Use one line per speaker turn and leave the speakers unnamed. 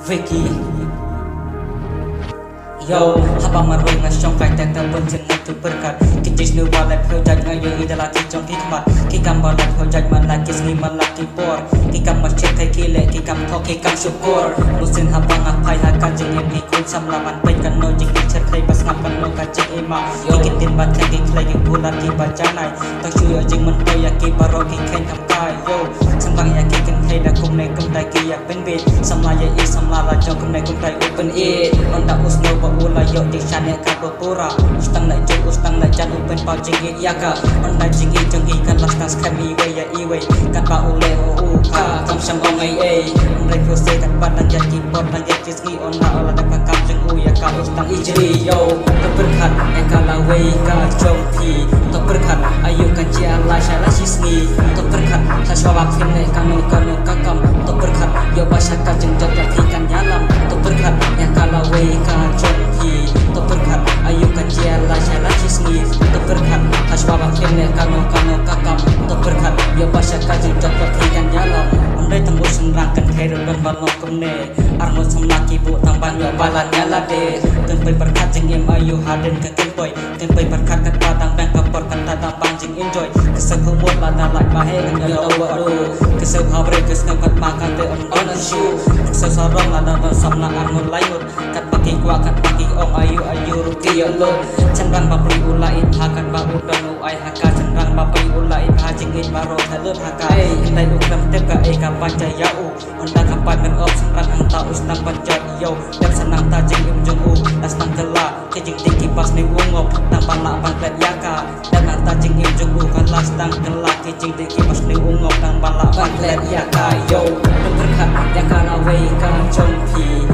Vicky Yo, haba marway nga siyong kahit tatapon siya nga ito berkat Kijis nu balay projaj ngayon idala kijong kikmat Kikam balay projaj malakis ngi malaki por Kikam masjid kay kile, kikam to, kikam syukur Musin haba nga pay haka jingin ikul samlaman Pay kan no jing icer kay bas ngapan no kajing ima Ikin din bat kay kiklay kibulat kibajanay Tak syuyo jing mentoy ya kibaro kikain kamkay Yo, sembang ya kikin kay da kumnay kumday kiya penbit Samlaya i samlala jong kumnay kumday open it Onda usno ba ula yo di shane ka pura Ustang na jong ustang na jan open pau jing it yaka Onda jing it jong ikan lastas kami iwe ya iwe Kat ba ule o ka kam sang ongay ay Onday prose kat badan ya kipot na ya jisgi onda ola da kakam jeng u ya ka ustang ijri yo Keberkat ya kalaway ka jong pi Keberkat ayo kan cia la shala sisni Keberkat haswawak finne kanu kanu kakam Keberkat yo basaka jeng jok ya kikan nyalam Keberkat ya kalaway ka jong pi Keberkat ayo kan cia la shala sisni Keberkat haswawak finne kanu kanu kakam Keberkat yo basaka jeng jok ya kikan nyalam Ondai tembus senrangkan khairul dan balong kumne Arno semlaki bu tambang yo balan nyala de Tempai berkat jeng im ayu haden ke kempoy Tempai berkat kat batang bang kapor kata tambang jeng enjoy Kesel kumut lada lak bahe yo waru Kesel habre kesel kat makan te on shoe Kesel sorong lada dan samna arno layut Kat paki kuat kat paki ong ayu ayu ruki yo lo Cenrang bapri ulait hakat ba udan uai haka Cenrang bapri ulait hajing in baro halut haka Kendai ukram teka eka baca yau Onda kapan dan op semrang hangta usnang panjat yo Dan senang tajing im jeng u Asnang kela kejing tinggi pas ni ungop Nang balak bangklet yaka Dan nang tajing im jeng u Kalas tang kela kejing tinggi pas ni ungop Nang balak bangklet yaka yo Dan berkat yaka laway ka jong pi